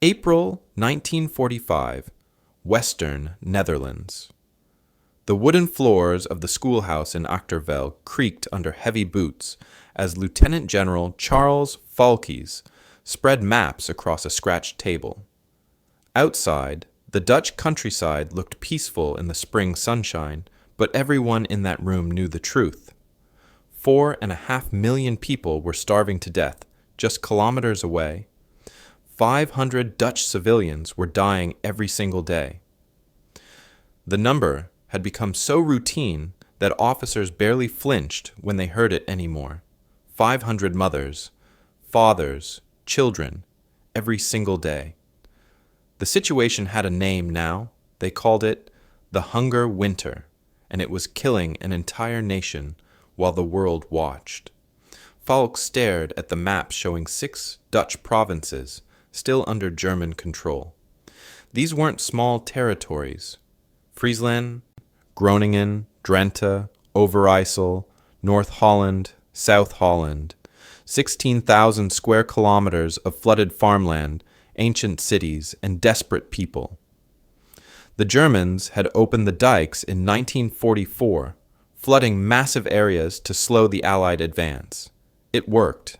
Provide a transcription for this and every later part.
April 1945, Western Netherlands. The wooden floors of the schoolhouse in Achterveld creaked under heavy boots as Lieutenant-General Charles Foulkes spread maps across a scratched table. Outside, the Dutch countryside looked peaceful in the spring sunshine, but everyone in that room knew the truth. 4.5 million people were starving to death just kilometers away. 500 Dutch civilians were dying every single day. The number had become so routine that officers barely flinched when they heard it anymore. 500 mothers, fathers, children, every single day. The situation had a name now. They called it the Hunger Winter, and it was killing an entire nation while the world watched. Foulkes stared at the map showing 6 Dutch provinces still under German control. These weren't small territories. Friesland, Groningen, Drenthe, Overijssel, North Holland, South Holland, 16,000 square kilometers of flooded farmland, ancient cities, and desperate people. The Germans had opened the dikes in 1944, flooding massive areas to slow the Allied advance. It worked.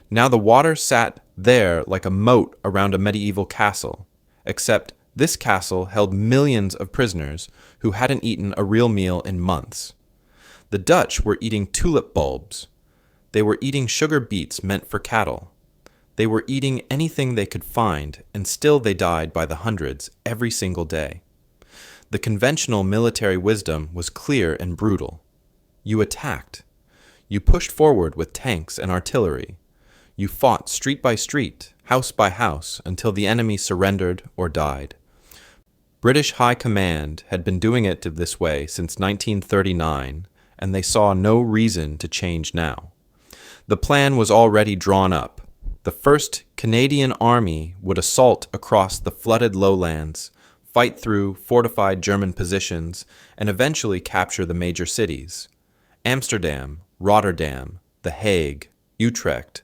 Now the water sat there like a moat around a medieval castle, except this castle held millions of prisoners who hadn't eaten a real meal in months. The Dutch were eating tulip bulbs. They were eating sugar beets meant for cattle. They were eating anything they could find, and still they died by the hundreds every single day. The conventional military wisdom was clear and brutal. You attacked. You pushed forward with tanks and artillery. You fought street by street, house by house, until the enemy surrendered or died. British High Command had been doing it this way since 1939, and they saw no reason to change now. The plan was already drawn up. The 1st Canadian Army would assault across the flooded lowlands, fight through fortified German positions, and eventually capture the major cities: Amsterdam, Rotterdam, The Hague, Utrecht.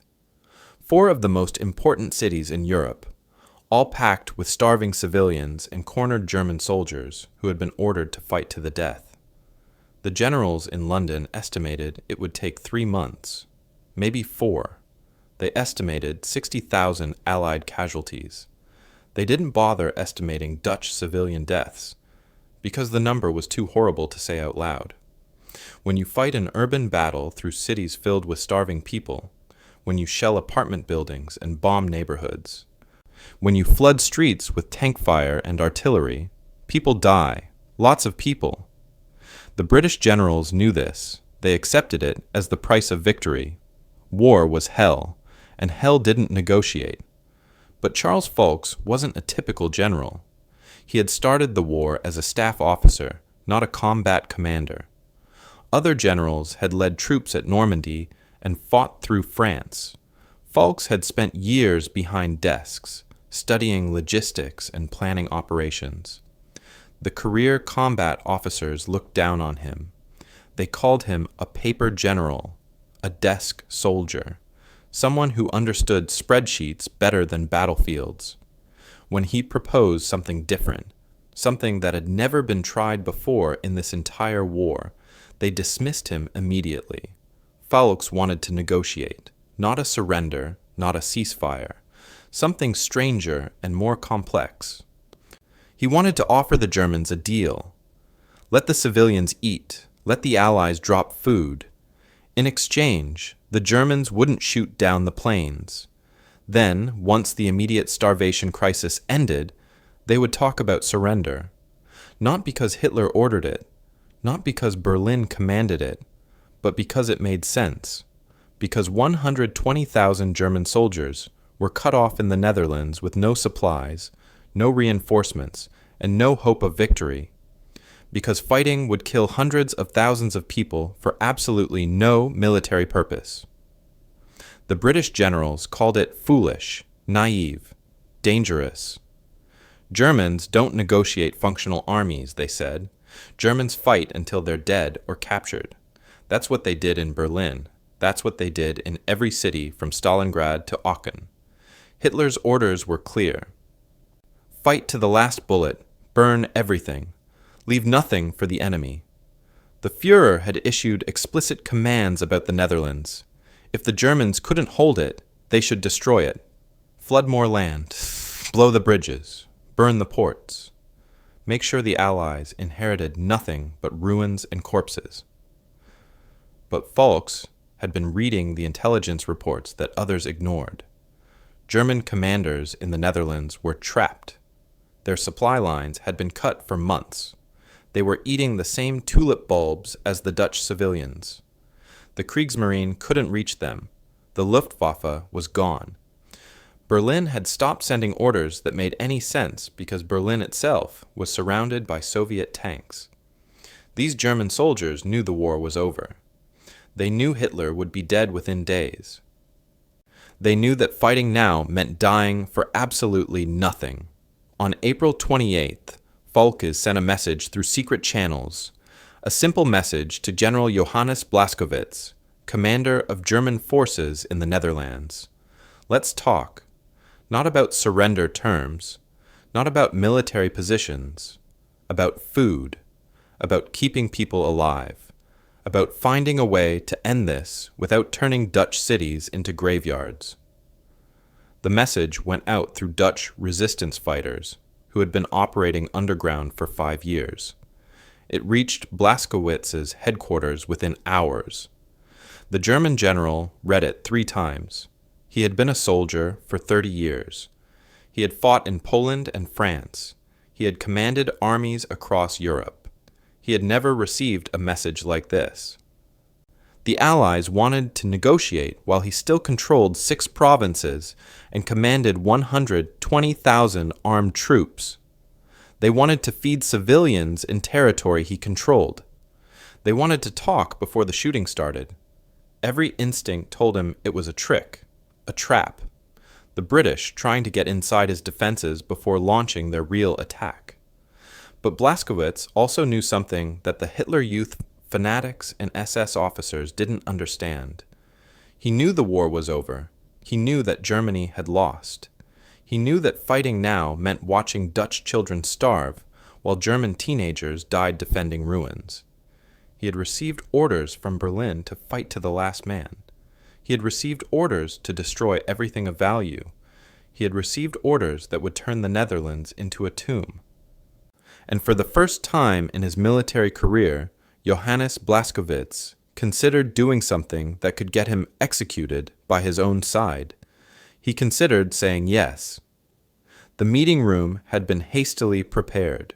4 of the most important cities in Europe, all packed with starving civilians and cornered German soldiers who had been ordered to fight to the death. The generals in London estimated it would take 3 months, maybe 4. They estimated 60,000 Allied casualties. They didn't bother estimating Dutch civilian deaths, because the number was too horrible to say out loud. When you fight an urban battle through cities filled with starving people, when you shell apartment buildings and bomb neighborhoods, when you flood streets with tank fire and artillery, people die, lots of people. The British generals knew this. They accepted it as the price of victory. War was hell, and hell didn't negotiate. But Charles Foulkes wasn't a typical general. He had started the war as a staff officer, not a combat commander. Other generals had led troops at Normandy and fought through France. Foulkes had spent years behind desks, studying logistics and planning operations. The career combat officers looked down on him. They called him a paper general, a desk soldier, someone who understood spreadsheets better than battlefields. When he proposed something different, something that had never been tried before in this entire war, they dismissed him immediately. Foulkes wanted to negotiate, not a surrender, not a ceasefire, something stranger and more complex. He wanted to offer the Germans a deal. Let the civilians eat, let the Allies drop food. In exchange, the Germans wouldn't shoot down the planes. Then, once the immediate starvation crisis ended, they would talk about surrender. Not because Hitler ordered it, not because Berlin commanded it, but because it made sense. Because 120,000 German soldiers were cut off in the Netherlands with no supplies, no reinforcements, and no hope of victory. Because fighting would kill hundreds of thousands of people for absolutely no military purpose. The British generals called it foolish, naive, dangerous. Germans don't negotiate functional armies, they said. Germans fight until they're dead or captured. That's what they did in Berlin. That's what they did in every city from Stalingrad to Aachen. Hitler's orders were clear. Fight to the last bullet. Burn everything. Leave nothing for the enemy. The Führer had issued explicit commands about the Netherlands. If the Germans couldn't hold it, they should destroy it. Flood more land. Blow the bridges. Burn the ports. Make sure the Allies inherited nothing but ruins and corpses. But Foulkes had been reading the intelligence reports that others ignored. German commanders in the Netherlands were trapped. Their supply lines had been cut for months. They were eating the same tulip bulbs as the Dutch civilians. The Kriegsmarine couldn't reach them. The Luftwaffe was gone. Berlin had stopped sending orders that made any sense because Berlin itself was surrounded by Soviet tanks. These German soldiers knew the war was over. They knew Hitler would be dead within days. They knew that fighting now meant dying for absolutely nothing. On April 28th, Foulkes sent a message through secret channels, a simple message to General Johannes Blaskowitz, commander of German forces in the Netherlands. Let's talk. Not about surrender terms, not about military positions, about food, about keeping people alive, about finding a way to end this without turning Dutch cities into graveyards. The message went out through Dutch resistance fighters who had been operating underground for 5 years. It reached Blaskowitz's headquarters within hours. The German general read it 3 times. He had been a soldier for 30 years. He had fought in Poland and France. He had commanded armies across Europe. He had never received a message like this. The Allies wanted to negotiate while he still controlled 6 provinces and commanded 120,000 armed troops. They wanted to feed civilians in territory he controlled. They wanted to talk before the shooting started. Every instinct told him it was a trick, a trap. The British trying to get inside his defenses before launching their real attack. But Blaskowitz also knew something that the Hitler Youth fanatics and SS officers didn't understand. He knew the war was over. He knew that Germany had lost. He knew that fighting now meant watching Dutch children starve while German teenagers died defending ruins. He had received orders from Berlin to fight to the last man. He had received orders to destroy everything of value. He had received orders that would turn the Netherlands into a tomb. And for the first time in his military career, Johannes Blaskowitz considered doing something that could get him executed by his own side. He considered saying yes. The meeting room had been hastily prepared.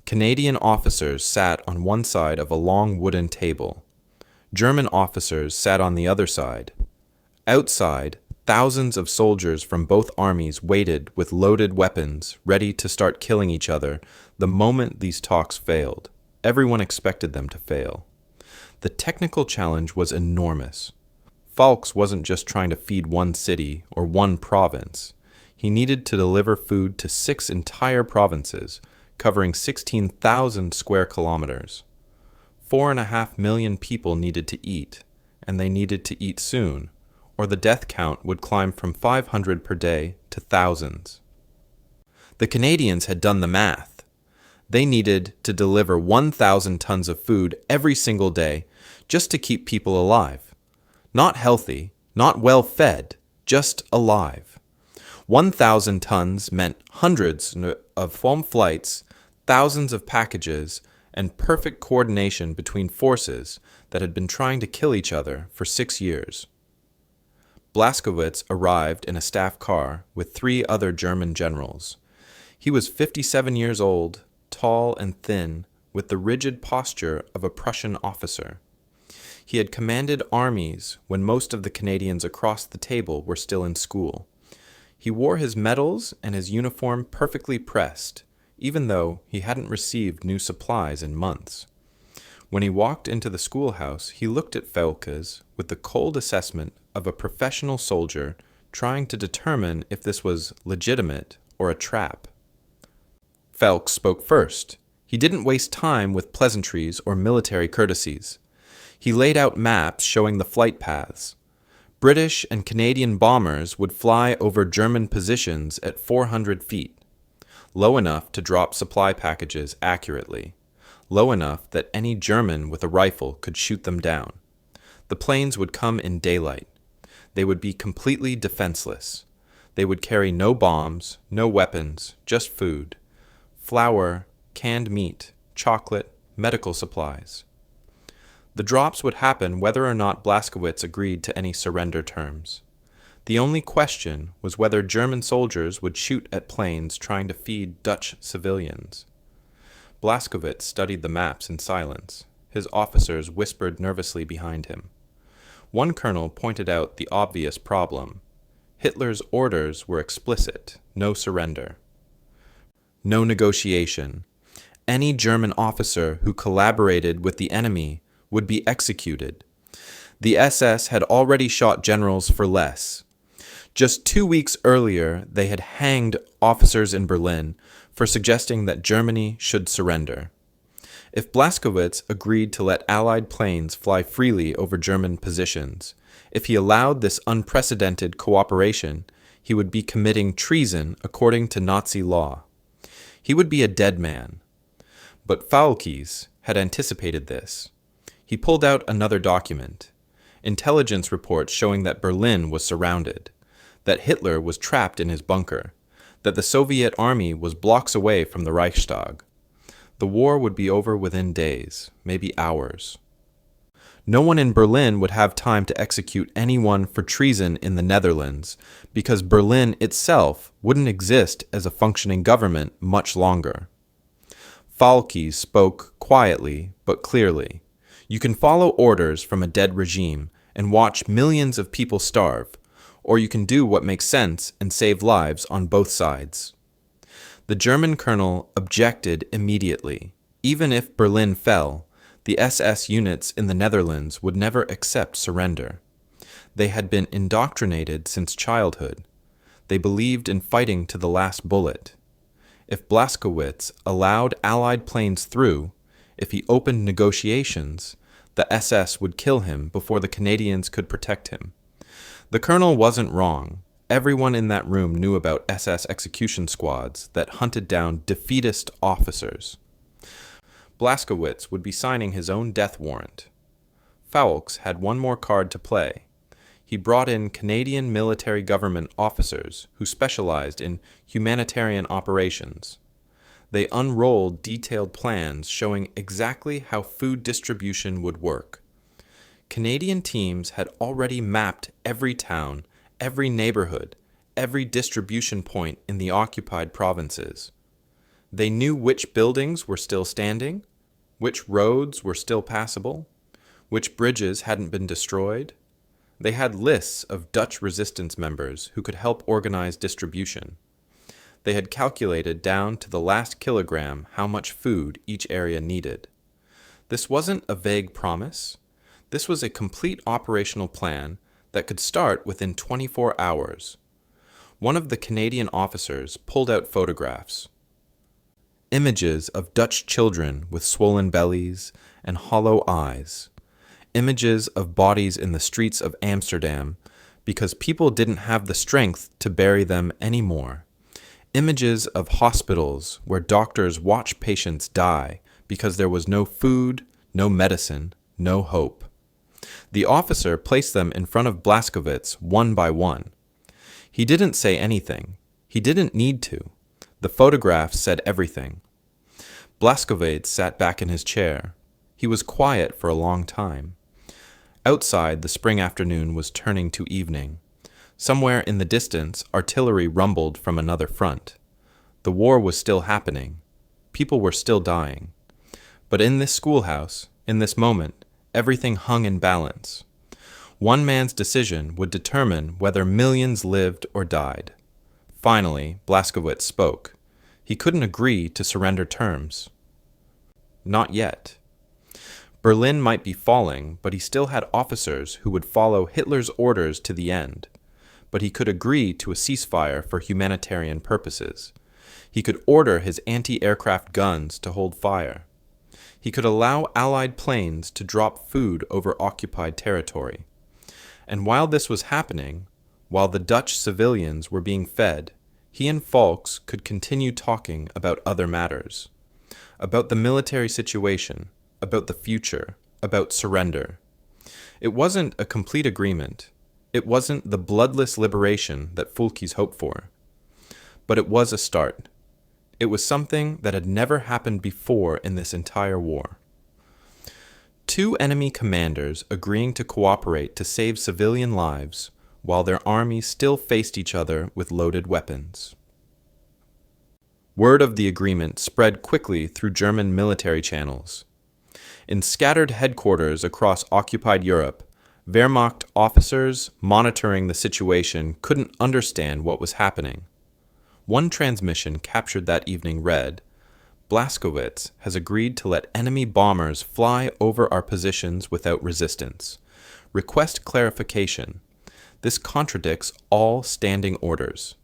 Canadian officers sat on one side of a long wooden table. German officers sat on the other side. Outside, thousands of soldiers from both armies waited with loaded weapons, ready to start killing each other the moment these talks failed. Everyone expected them to fail. The technical challenge was enormous. Foulkes wasn't just trying to feed one city or one province. He needed to deliver food to 6 entire provinces, covering 16,000 square kilometers. 4.5 million people needed to eat, and they needed to eat soon, or the death count would climb from 500 per day to thousands. The Canadians had done the math. They needed to deliver 1,000 tons of food every single day just to keep people alive. Not healthy, not well fed, just alive. 1,000 tons meant hundreds of foam flights, thousands of packages, and perfect coordination between forces that had been trying to kill each other for 6 years. Blaskowitz arrived in a staff car with 3 other German generals. He was 57 years old, tall and thin, with the rigid posture of a Prussian officer. He had commanded armies when most of the Canadians across the table were still in school. He wore his medals and his uniform perfectly pressed, even though he hadn't received new supplies in months. When he walked into the schoolhouse, he looked at Foulkes with the cold assessment of a professional soldier trying to determine if this was legitimate or a trap. Foulkes spoke first. He didn't waste time with pleasantries or military courtesies. He laid out maps showing the flight paths. British and Canadian bombers would fly over German positions at 400 feet. low enough to drop supply packages accurately, low enough that any German with a rifle could shoot them down. The planes would come in daylight. They would be completely defenseless. They would carry no bombs, no weapons, just food, flour, canned meat, chocolate, medical supplies. The drops would happen whether or not Blaskowitz agreed to any surrender terms. The only question was whether German soldiers would shoot at planes trying to feed Dutch civilians. Blaskowitz studied the maps in silence. His officers whispered nervously behind him. One colonel pointed out the obvious problem. Hitler's orders were explicit: no surrender. No negotiation. Any German officer who collaborated with the enemy would be executed. The SS had already shot generals for less. Just 2 weeks earlier, they had hanged officers in Berlin for suggesting that Germany should surrender. If Blaskowitz agreed to let Allied planes fly freely over German positions, if he allowed this unprecedented cooperation, he would be committing treason according to Nazi law. He would be a dead man. But Foulkes had anticipated this. He pulled out another document, intelligence reports showing that Berlin was surrounded, that Hitler was trapped in his bunker, that the Soviet army was blocks away from the Reichstag. The war would be over within days, maybe hours. No one in Berlin would have time to execute anyone for treason in the Netherlands, because Berlin itself wouldn't exist as a functioning government much longer. Foulkes spoke quietly but clearly. You can follow orders from a dead regime and watch millions of people starve, or you can do what makes sense and save lives on both sides. The German colonel objected immediately. Even if Berlin fell, the SS units in the Netherlands would never accept surrender. They had been indoctrinated since childhood. They believed in fighting to the last bullet. If Blaskowitz allowed Allied planes through, if he opened negotiations, the SS would kill him before the Canadians could protect him. The colonel wasn't wrong. Everyone in that room knew about SS execution squads that hunted down defeatist officers. Blaskowitz would be signing his own death warrant. Foulkes had one more card to play. He brought in Canadian military government officers who specialized in humanitarian operations. They unrolled detailed plans showing exactly how food distribution would work. Canadian teams had already mapped every town, every neighborhood, every distribution point in the occupied provinces. They knew which buildings were still standing, which roads were still passable, which bridges hadn't been destroyed. They had lists of Dutch resistance members who could help organize distribution. They had calculated down to the last kilogram how much food each area needed. This wasn't a vague promise. This was a complete operational plan that could start within 24 hours. One of the Canadian officers pulled out photographs. Images of Dutch children with swollen bellies and hollow eyes. Images of bodies in the streets of Amsterdam because people didn't have the strength to bury them anymore. Images of hospitals where doctors watch patients die because there was no food, no medicine, no hope. The officer placed them in front of Blaskowitz one by one. He didn't say anything. He didn't need to. The photographs said everything. Blaskowitz sat back in his chair. He was quiet for a long time. Outside, the spring afternoon was turning to evening. Somewhere in the distance, artillery rumbled from another front. The war was still happening. People were still dying. But in this schoolhouse, in this moment, everything hung in balance. One man's decision would determine whether millions lived or died. Finally, Blaskowitz spoke. He couldn't agree to surrender terms. Not yet. Berlin might be falling, but he still had officers who would follow Hitler's orders to the end. But he could agree to a ceasefire for humanitarian purposes. He could order his anti-aircraft guns to hold fire. He could allow Allied planes to drop food over occupied territory. And while this was happening, while the Dutch civilians were being fed, he and Foulkes could continue talking about other matters, about the military situation, about the future, about surrender. It wasn't a complete agreement. It wasn't the bloodless liberation that Foulkes hoped for. But it was a start. It was something that had never happened before in this entire war. Two enemy commanders agreeing to cooperate to save civilian lives while their armies still faced each other with loaded weapons. Word of the agreement spread quickly through German military channels. In scattered headquarters across occupied Europe, Wehrmacht officers monitoring the situation couldn't understand what was happening. One transmission captured that evening read, "Blaskowitz has agreed to let enemy bombers fly over our positions without resistance. Request clarification. This contradicts all standing orders."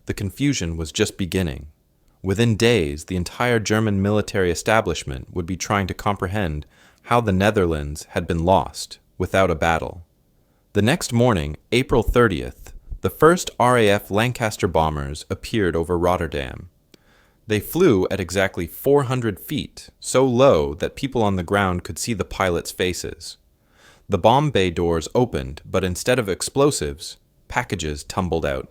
The confusion was just beginning. Within days, the entire German military establishment would be trying to comprehend how the Netherlands had been lost without a battle. The next morning, April 30th, the first RAF Lancaster bombers appeared over Rotterdam. They flew at exactly 400 feet, so low that people on the ground could see the pilots' faces. The bomb bay doors opened, but instead of explosives, packages tumbled out.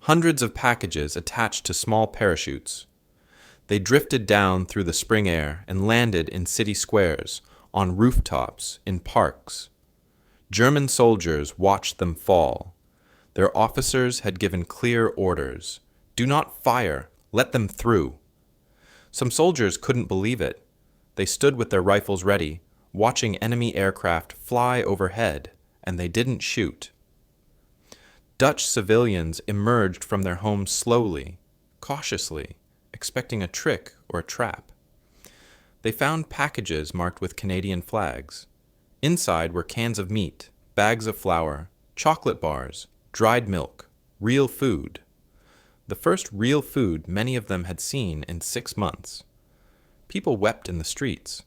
Hundreds of packages attached to small parachutes. They drifted down through the spring air and landed in city squares, on rooftops, in parks. German soldiers watched them fall. Their officers had given clear orders. "Do not fire. Let them through." Some soldiers couldn't believe it. They stood with their rifles ready, watching enemy aircraft fly overhead, and they didn't shoot. Dutch civilians emerged from their homes slowly, cautiously, expecting a trick or a trap. They found packages marked with Canadian flags. Inside were cans of meat, bags of flour, chocolate bars, dried milk, real food. The first real food many of them had seen in 6 months. People wept in the streets.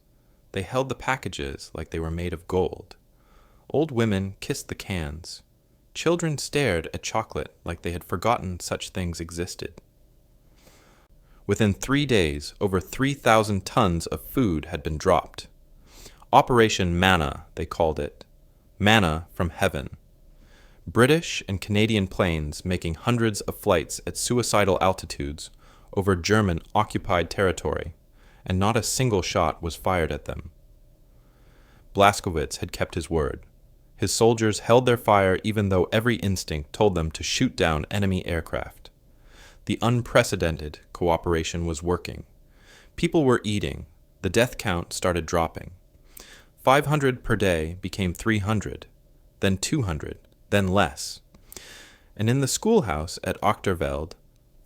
They held the packages like they were made of gold. Old women kissed the cans. Children stared at chocolate like they had forgotten such things existed. Within 3 days, over 3,000 tons of food had been dropped. Operation Manna, they called it. Manna from heaven. British and Canadian planes making hundreds of flights at suicidal altitudes over German occupied territory, and not a single shot was fired at them. Blaskowitz had kept his word. His soldiers held their fire even though every instinct told them to shoot down enemy aircraft. The unprecedented cooperation was working. People were eating. The death count started dropping. 500 per day became 300, then 200, then less. And in the schoolhouse at Achterveld,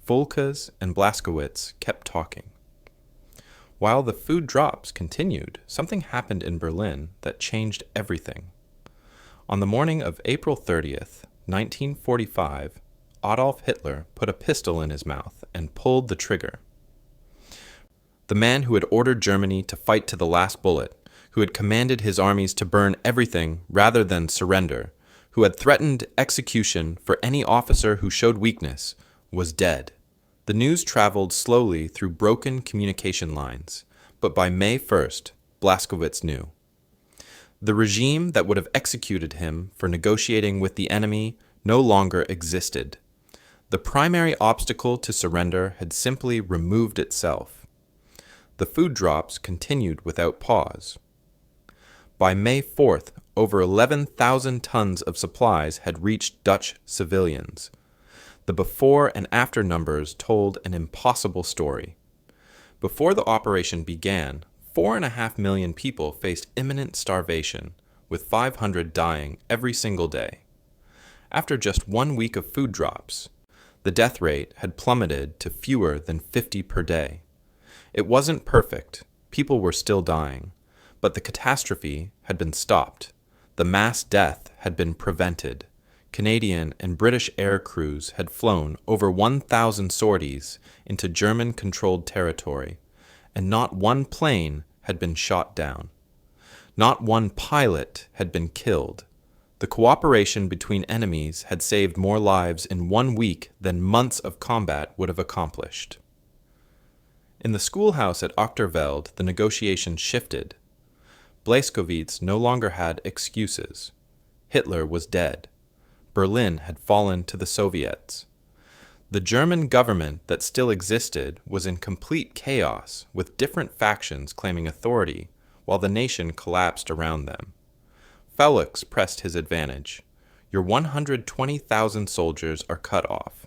Foulkes and Blaskowitz kept talking. While the food drops continued, something happened in Berlin that changed everything. On the morning of April 30th, 1945, Adolf Hitler put a pistol in his mouth and pulled the trigger. The man who had ordered Germany to fight to the last bullet, who had commanded his armies to burn everything rather than surrender, who had threatened execution for any officer who showed weakness, was dead. The news traveled slowly through broken communication lines, but by May 1st, Blaskowitz knew. The regime that would have executed him for negotiating with the enemy no longer existed. The primary obstacle to surrender had simply removed itself. The food drops continued without pause. By May 4th, over 11,000 tons of supplies had reached Dutch civilians. The before and after numbers told an impossible story. Before the operation began, 4.5 million people faced imminent starvation, with 500 dying every single day. After just 1 week of food drops, the death rate had plummeted to fewer than 50 per day. It wasn't perfect, people were still dying, but the catastrophe had been stopped. The mass death had been prevented. Canadian and British air crews had flown over 1,000 sorties into German-controlled territory, and not one plane had been shot down. Not one pilot had been killed. The cooperation between enemies had saved more lives in 1 week than months of combat would have accomplished. In the schoolhouse at Achterveld, the negotiations shifted. Blaskowitz no longer had excuses. Hitler was dead. Berlin had fallen to the Soviets. The German government that still existed was in complete chaos, with different factions claiming authority, while the nation collapsed around them. Foulkes pressed his advantage. Your 120,000 soldiers are cut off.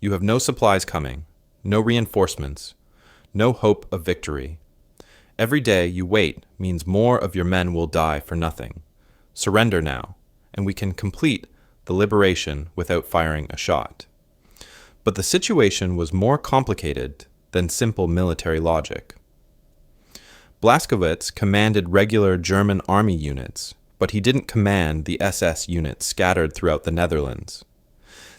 You have no supplies coming, no reinforcements, no hope of victory. Every day you wait means more of your men will die for nothing. Surrender now, and we can complete the liberation without firing a shot. But the situation was more complicated than simple military logic. Blaskowitz commanded regular German army units, but he didn't command the SS units scattered throughout the Netherlands.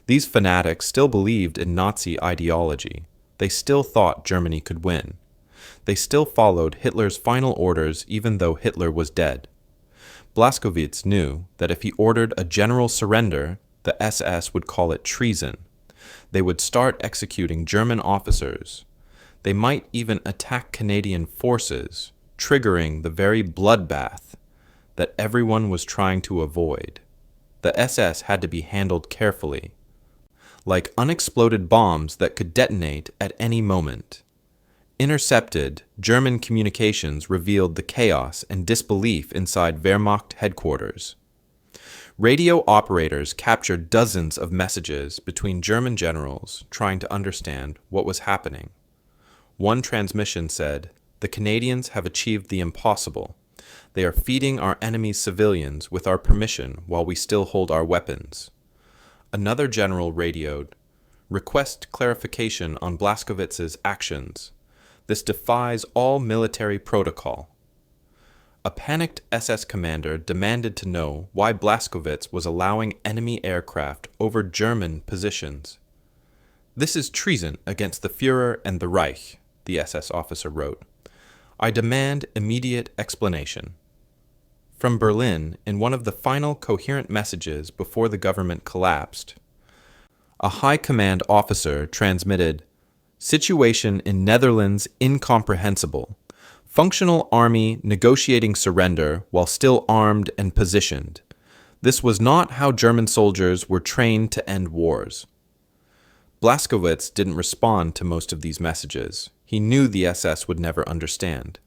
These fanatics still believed in Nazi ideology. They still thought Germany could win. They still followed Hitler's final orders even though Hitler was dead. Blaskowitz knew that if he ordered a general surrender, the SS would call it treason. They would start executing German officers. They might even attack Canadian forces, triggering the very bloodbath that everyone was trying to avoid. The SS had to be handled carefully, like unexploded bombs that could detonate at any moment. Intercepted German communications revealed the chaos and disbelief inside Wehrmacht headquarters. Radio operators captured dozens of messages between German generals trying to understand what was happening. One transmission said, "The Canadians have achieved the impossible. They are feeding our enemy's civilians with our permission while we still hold our weapons." Another general radioed, "Request clarification on Blaskowitz's actions. This defies all military protocol." A panicked SS commander demanded to know why Blaskowitz was allowing enemy aircraft over German positions. "This is treason against the Führer and the Reich," the SS officer wrote. "I demand immediate explanation." From Berlin, in one of the final coherent messages before the government collapsed, a high command officer transmitted, "Situation in Netherlands incomprehensible. Functional army negotiating surrender while still armed and positioned. This was not how German soldiers were trained to end wars." Blaskowitz didn't respond to most of these messages. He knew the SS would never understand.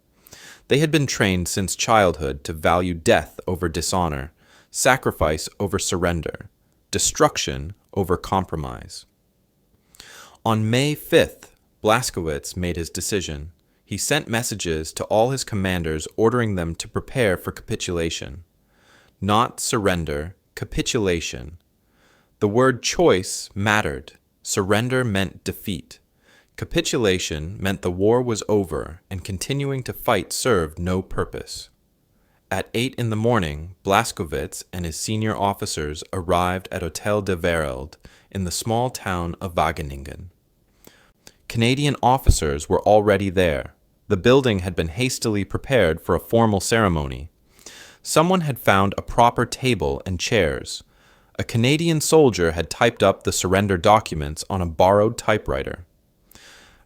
They had been trained since childhood to value death over dishonor, sacrifice over surrender, destruction over compromise. On May 5th, Blaskowitz made his decision. He sent messages to all his commanders ordering them to prepare for capitulation. Not surrender, capitulation. The word choice mattered. Surrender meant defeat. Capitulation meant the war was over and continuing to fight served no purpose. At 8 in the morning, Blaskowitz and his senior officers arrived at Hotel de Wereld in the small town of Wageningen. Canadian officers were already there. The building had been hastily prepared for a formal ceremony. Someone had found a proper table and chairs. A Canadian soldier had typed up the surrender documents on a borrowed typewriter.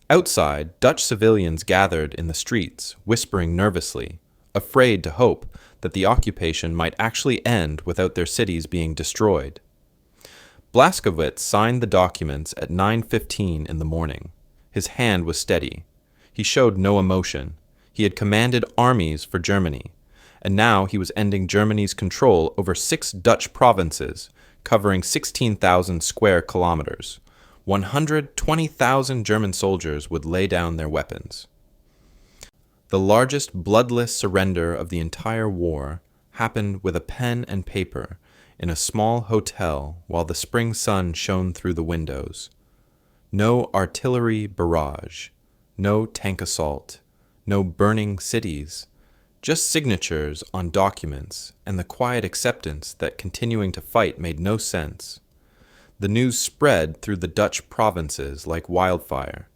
Outside, Dutch civilians gathered in the streets, whispering nervously, afraid to hope that the occupation might actually end without their cities being destroyed. Blaskowitz signed the documents at 9:15 in the morning. His hand was steady. He showed no emotion. He had commanded armies for Germany, and now he was ending Germany's control over 6 Dutch provinces, covering 16,000 square kilometers. 120,000 German soldiers would lay down their weapons. The largest bloodless surrender of the entire war happened with a pen and paper in a small hotel while the spring sun shone through the windows. No artillery barrage, no tank assault, no burning cities, just signatures on documents and the quiet acceptance that continuing to fight made no sense. The news spread through the Dutch provinces like wildfire.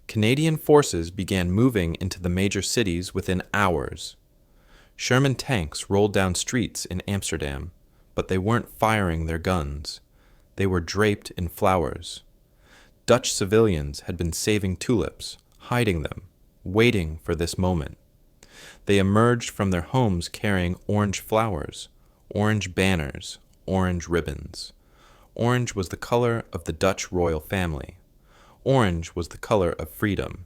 Canadian forces began moving into the major cities within hours. Sherman tanks rolled down streets in Amsterdam, but they weren't firing their guns. They were draped in flowers. Dutch civilians had been saving tulips, hiding them, waiting for this moment. They emerged from their homes carrying orange flowers, orange banners, orange ribbons. Orange was the color of the Dutch royal family. Orange was the color of freedom.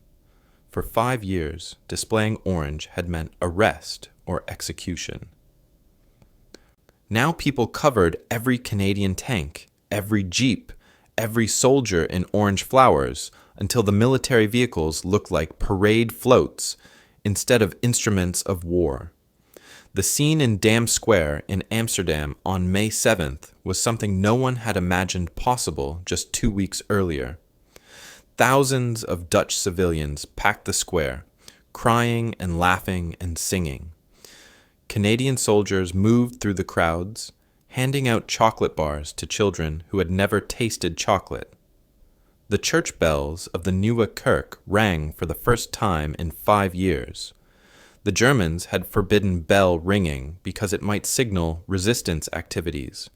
For 5 years, displaying orange had meant arrest or execution. Now people covered every Canadian tank, every jeep, every soldier in orange flowers until the military vehicles looked like parade floats instead of instruments of war. The scene in Dam Square in Amsterdam on May 7th was something no one had imagined possible just 2 weeks earlier. Thousands of Dutch civilians packed the square, crying and laughing and singing. Canadian soldiers moved through the crowds, handing out chocolate bars to children who had never tasted chocolate. The church bells of the Nieuwe Kerk rang for the first time in 5 years. The Germans had forbidden bell ringing because it might signal resistance activities.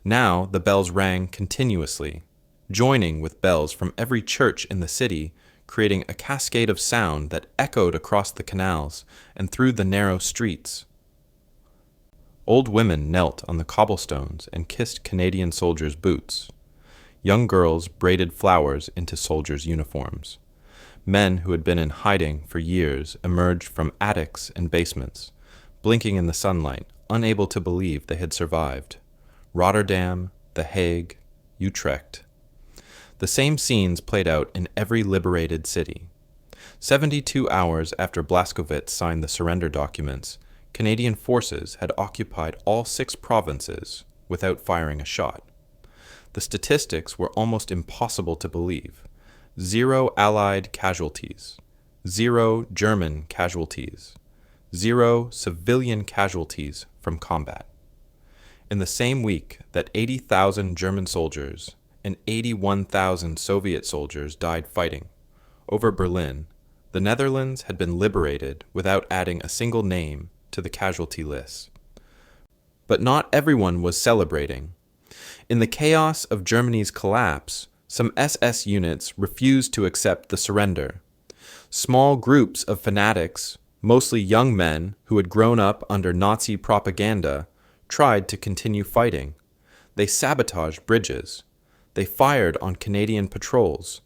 Now the bells rang continuously, joining with bells from every church in the city, creating a cascade of sound that echoed across the canals and through the narrow streets. Old women knelt on the cobblestones and kissed Canadian soldiers' boots. Young girls braided flowers into soldiers' uniforms. Men who had been in hiding for years emerged from attics and basements, blinking in the sunlight, unable to believe they had survived. Rotterdam, The Hague, Utrecht. The same scenes played out in every liberated city. 72 hours after Blaskowitz signed the surrender documents, Canadian forces had occupied all 6 provinces without firing a shot. The statistics were almost impossible to believe. 0 Allied casualties, 0 German casualties, 0 civilian casualties from combat. In the same week that 80,000 German soldiers and 81,000 Soviet soldiers died fighting, over Berlin, the Netherlands had been liberated without adding a single name to the casualty list. But not everyone was celebrating. In the chaos of Germany's collapse, some SS units refused to accept the surrender. Small groups of fanatics, mostly young men who had grown up under Nazi propaganda, tried to continue fighting. They sabotaged bridges. They fired on Canadian patrols.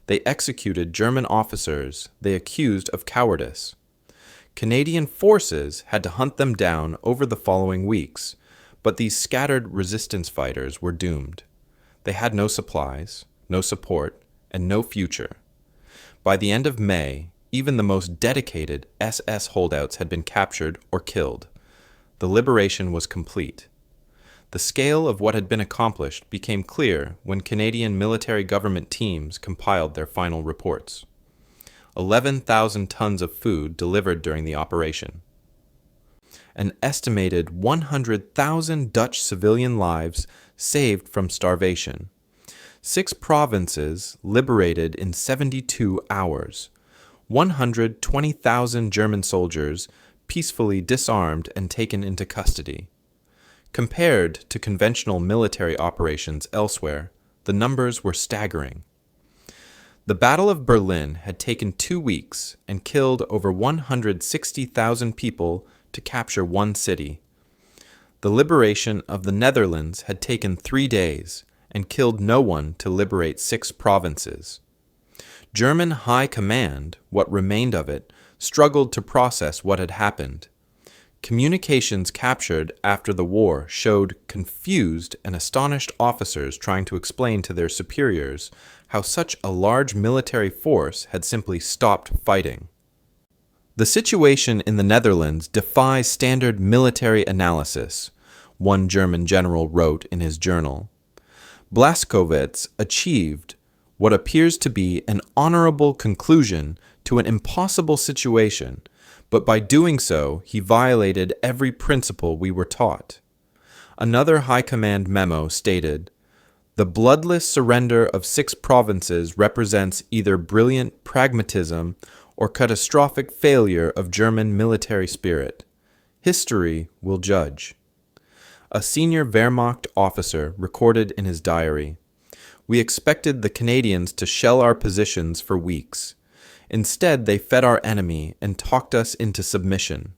They executed German officers they accused of cowardice. Canadian forces had to hunt them down over the following weeks, but these scattered resistance fighters were doomed. They had no supplies, no support, and no future. By the end of May, even the most dedicated SS holdouts had been captured or killed. The liberation was complete. The scale of what had been accomplished became clear when Canadian military government teams compiled their final reports. 11,000 tons of food delivered during the operation. An estimated 100,000 Dutch civilian lives saved from starvation. 6 provinces liberated in 72 hours. 120,000 German soldiers peacefully disarmed and taken into custody. Compared to conventional military operations elsewhere, the numbers were staggering. The Battle of Berlin had taken 2 weeks and killed over 160,000 people to capture one city. The liberation of the Netherlands had taken 3 days and killed no one to liberate 6 provinces. German high command, what remained of it, struggled to process what had happened. Communications captured after the war showed confused and astonished officers trying to explain to their superiors how such a large military force had simply stopped fighting. The situation in the Netherlands defies standard military analysis, one German general wrote in his journal. Blaskowitz achieved what appears to be an honorable conclusion to an impossible situation, but by doing so, he violated every principle we were taught. Another high command memo stated, "The bloodless surrender of 6 provinces represents either brilliant pragmatism or catastrophic failure of German military spirit. History will judge. A senior Wehrmacht officer recorded in his diary, "We expected the Canadians to shell our positions for weeks. Instead, they fed our enemy and talked us into submission.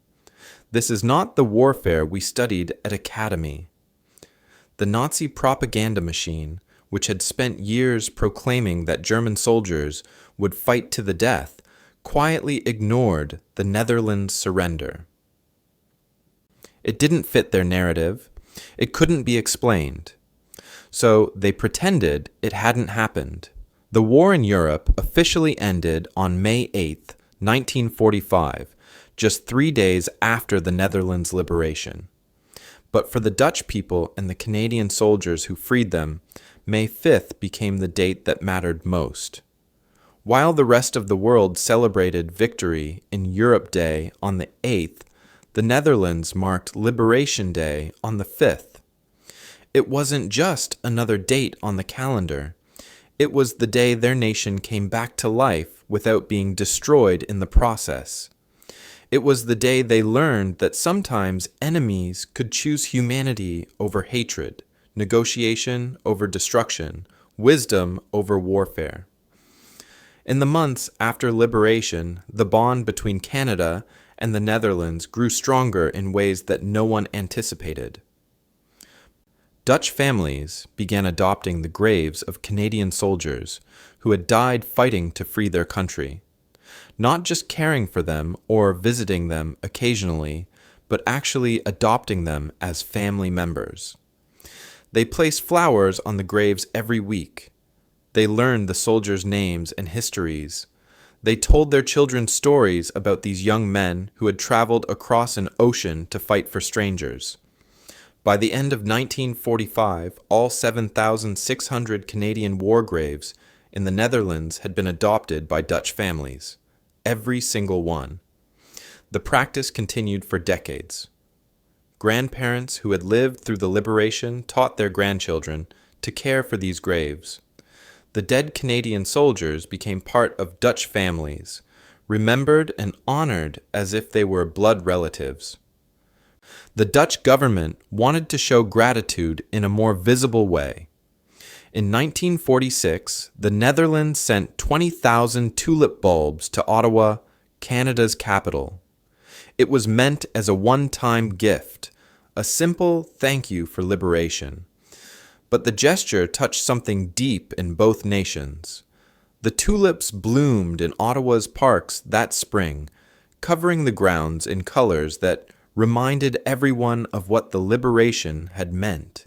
This is not the warfare we studied at academy." The Nazi propaganda machine, which had spent years proclaiming that German soldiers would fight to the death, quietly ignored the Netherlands' surrender. It didn't fit their narrative. It couldn't be explained. So they pretended it hadn't happened. The war in Europe officially ended on May 8, 1945, just 3 days after the Netherlands' liberation. But for the Dutch people and the Canadian soldiers who freed them, May 5th became the date that mattered most. While the rest of the world celebrated victory in Europe Day on the 8th, the Netherlands marked Liberation Day on the 5th. It wasn't just another date on the calendar. It was the day their nation came back to life without being destroyed in the process. It was the day they learned that sometimes enemies could choose humanity over hatred, negotiation over destruction, wisdom over warfare. In the months after liberation, the bond between Canada and the Netherlands grew stronger in ways that no one anticipated. Dutch families began adopting the graves of Canadian soldiers who had died fighting to free their country, not just caring for them or visiting them occasionally, but actually adopting them as family members. They placed flowers on the graves every week. They learned the soldiers' names and histories. They told their children stories about these young men who had traveled across an ocean to fight for strangers. By the end of 1945, all 7,600 Canadian war graves in the Netherlands had been adopted by Dutch families. Every single one. The practice continued for decades. Grandparents who had lived through the liberation taught their grandchildren to care for these graves. The dead Canadian soldiers became part of Dutch families, remembered and honored as if they were blood relatives. The Dutch government wanted to show gratitude in a more visible way. In 1946, the Netherlands sent 20,000 tulip bulbs to Ottawa, Canada's capital. It was meant as a one-time gift, a simple thank you for liberation. But the gesture touched something deep in both nations. The tulips bloomed in Ottawa's parks that spring, covering the grounds in colors that reminded everyone of what the liberation had meant.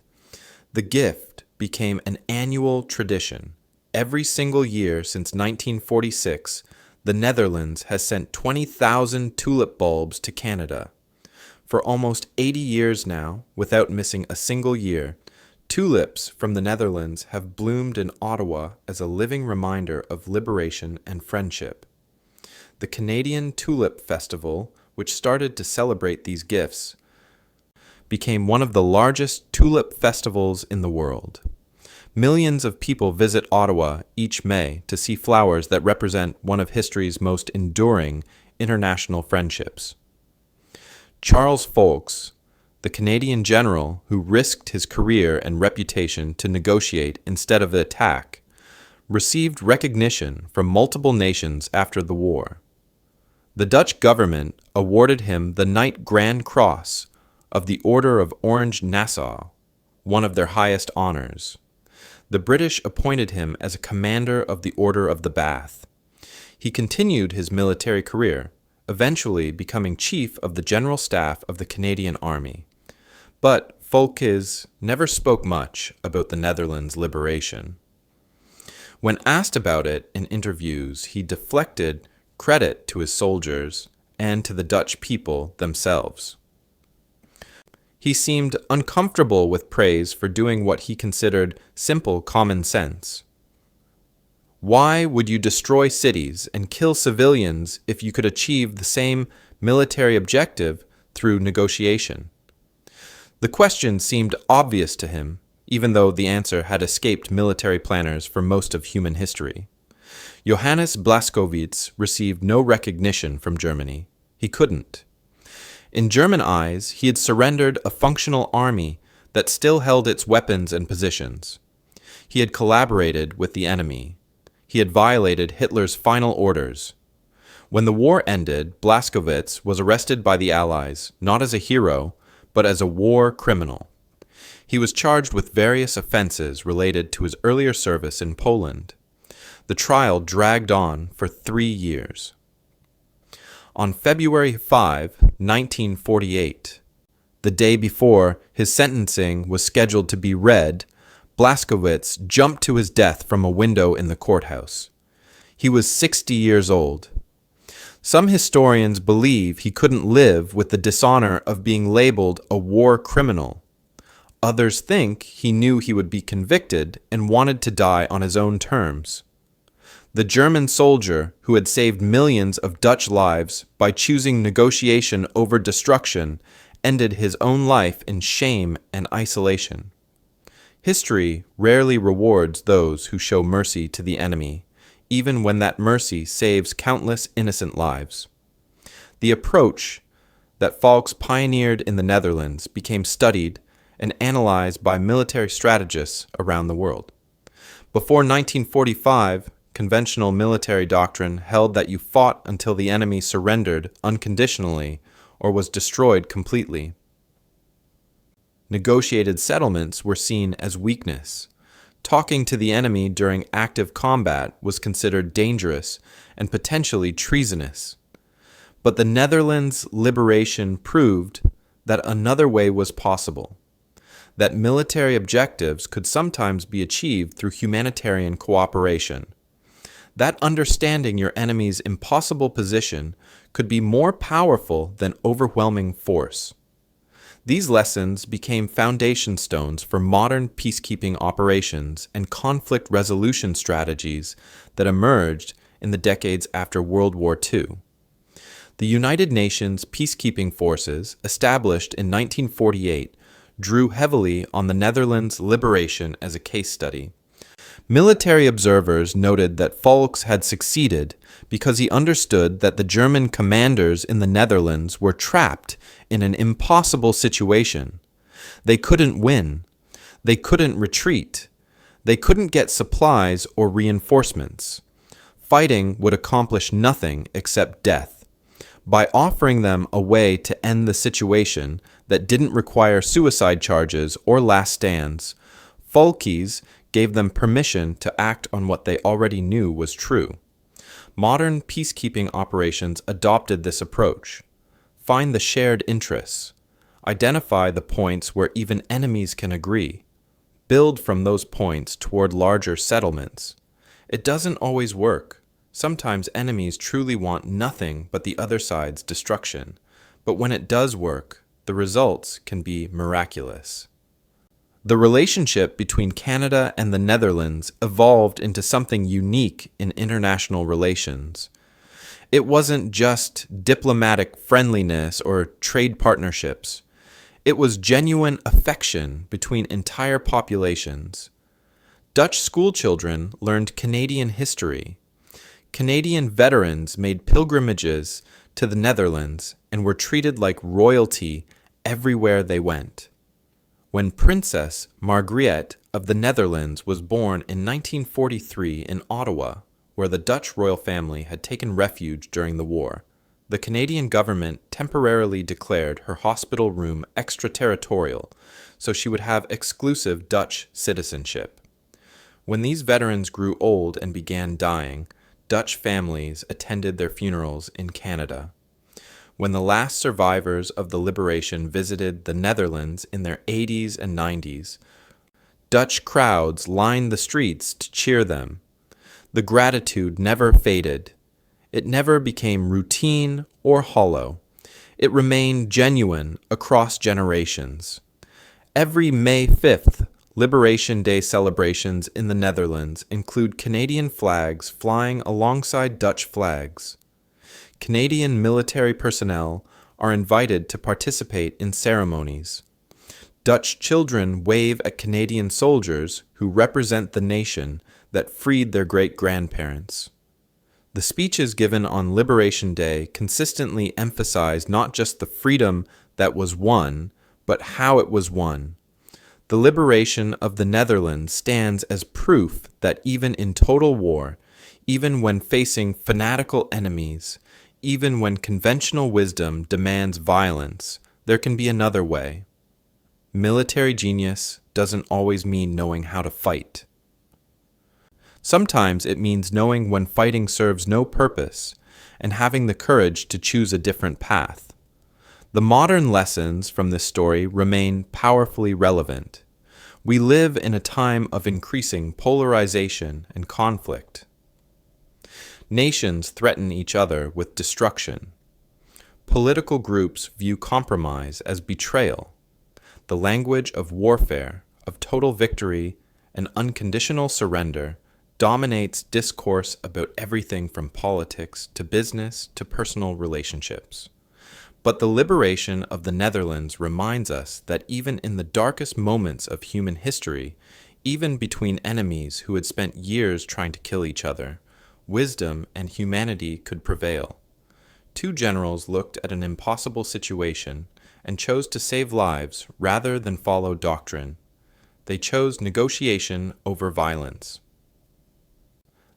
The gift became an annual tradition. Every single year since 1946, the Netherlands has sent 20,000 tulip bulbs to Canada. For almost 80 years now, without missing a single year, tulips from the Netherlands have bloomed in Ottawa as a living reminder of liberation and friendship. The Canadian Tulip Festival, which started to celebrate these gifts, became one of the largest tulip festivals in the world. Millions of people visit Ottawa each May to see flowers that represent one of history's most enduring international friendships. Charles Foulkes, the Canadian general who risked his career and reputation to negotiate instead of attack, received recognition from multiple nations after the war. The Dutch government awarded him the Knight Grand Cross of the Order of Orange Nassau, one of their highest honors. The British appointed him as a commander of the Order of the Bath. He continued his military career, eventually becoming chief of the General Staff of the Canadian Army. But Foulkes never spoke much about the Netherlands' liberation. When asked about it in interviews, he deflected credit to his soldiers and to the Dutch people themselves. He seemed uncomfortable with praise for doing what he considered simple common sense. Why would you destroy cities and kill civilians if you could achieve the same military objective through negotiation? The question seemed obvious to him, even though the answer had escaped military planners for most of human history. Johannes Blaskowitz received no recognition from Germany. He couldn't. In German eyes, he had surrendered a functional army that still held its weapons and positions. He had collaborated with the enemy. He had violated Hitler's final orders. When the war ended, Blaskowitz was arrested by the Allies, not as a hero, but as a war criminal. He was charged with various offenses related to his earlier service in Poland. The trial dragged on for 3 years. On February 5, 1948, the day before his sentencing was scheduled to be read, Blaskowitz jumped to his death from a window in the courthouse. He was 60 years old. Some historians believe he couldn't live with the dishonor of being labeled a war criminal. Others think he knew he would be convicted and wanted to die on his own terms. The German soldier who had saved millions of Dutch lives by choosing negotiation over destruction ended his own life in shame and isolation. History rarely rewards those who show mercy to the enemy, even when that mercy saves countless innocent lives. The approach that Foulkes pioneered in the Netherlands became studied and analyzed by military strategists around the world. Before 1945, conventional military doctrine held that you fought until the enemy surrendered unconditionally or was destroyed completely. Negotiated settlements were seen as weakness. Talking to the enemy during active combat was considered dangerous and potentially treasonous. But the Netherlands' liberation proved that another way was possible, that military objectives could sometimes be achieved through humanitarian cooperation. That understanding your enemy's impossible position could be more powerful than overwhelming force. These lessons became foundation stones for modern peacekeeping operations and conflict resolution strategies that emerged in the decades after World War II. The United Nations peacekeeping forces, established in 1948, drew heavily on the Netherlands' liberation as a case study. Military observers noted that Foulkes had succeeded because he understood that the German commanders in the Netherlands were trapped in an impossible situation. They couldn't win. They couldn't retreat. They couldn't get supplies or reinforcements. Fighting would accomplish nothing except death. By offering them a way to end the situation that didn't require suicide charges or last stands, Foulkes gave them permission to act on what they already knew was true. Modern peacekeeping operations adopted this approach. Find the shared interests. Identify the points where even enemies can agree. Build from those points toward larger settlements. It doesn't always work. Sometimes enemies truly want nothing but the other side's destruction. But when it does work, the results can be miraculous. The relationship between Canada and the Netherlands evolved into something unique in international relations. It wasn't just diplomatic friendliness or trade partnerships. It was genuine affection between entire populations. Dutch schoolchildren learned Canadian history. Canadian veterans made pilgrimages to the Netherlands and were treated like royalty everywhere they went. When Princess Margriet of the Netherlands was born in 1943 in Ottawa, where the Dutch royal family had taken refuge during the war, the Canadian government temporarily declared her hospital room extraterritorial, so she would have exclusive Dutch citizenship. When these veterans grew old and began dying, Dutch families attended their funerals in Canada. When the last survivors of the liberation visited the Netherlands in their 80s and 90s, Dutch crowds lined the streets to cheer them. The gratitude never faded. It never became routine or hollow. It remained genuine across generations. Every May 5th, Liberation Day celebrations in the Netherlands include Canadian flags flying alongside Dutch flags. Canadian military personnel are invited to participate in ceremonies. Dutch children wave at Canadian soldiers who represent the nation that freed their great-grandparents. The speeches given on Liberation Day consistently emphasize not just the freedom that was won, but how it was won. The liberation of the Netherlands stands as proof that even in total war, even when facing fanatical enemies, even when conventional wisdom demands violence, there can be another way. Military genius doesn't always mean knowing how to fight. Sometimes it means knowing when fighting serves no purpose and having the courage to choose a different path. The modern lessons from this story remain powerfully relevant. We live in a time of increasing polarization and conflict. Nations threaten each other with destruction. Political groups view compromise as betrayal. The language of warfare, of total victory, and unconditional surrender dominates discourse about everything from politics to business to personal relationships. But the liberation of the Netherlands reminds us that even in the darkest moments of human history, even between enemies who had spent years trying to kill each other, wisdom and humanity could prevail. Two generals looked at an impossible situation and chose to save lives rather than follow doctrine. They chose negotiation over violence.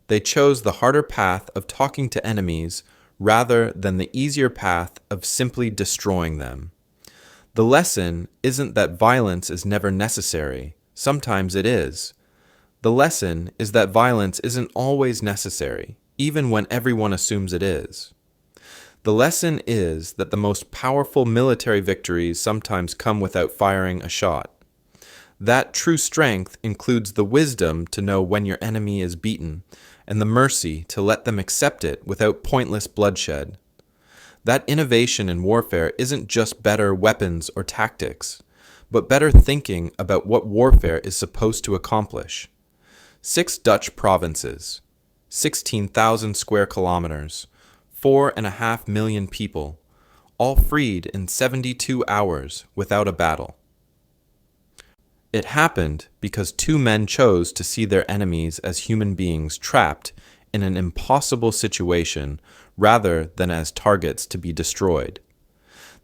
They chose the harder path of talking to enemies rather than the easier path of simply destroying them. The lesson isn't that violence is never necessary. Sometimes it is. The lesson is that violence isn't always necessary, even when everyone assumes it is. The lesson is that the most powerful military victories sometimes come without firing a shot. That true strength includes the wisdom to know when your enemy is beaten, and the mercy to let them accept it without pointless bloodshed. That innovation in warfare isn't just better weapons or tactics, but better thinking about what warfare is supposed to accomplish. 6 Dutch provinces, 16,000 square kilometers, 4.5 million people, all freed in 72 hours without a battle. It happened because 2 men chose to see their enemies as human beings trapped in an impossible situation rather than as targets to be destroyed.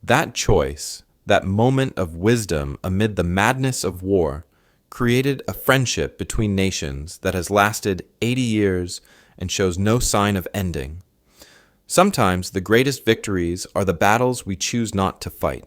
That choice, that moment of wisdom amid the madness of war, created a friendship between nations that has lasted 80 years and shows no sign of ending. Sometimes the greatest victories are the battles we choose not to fight.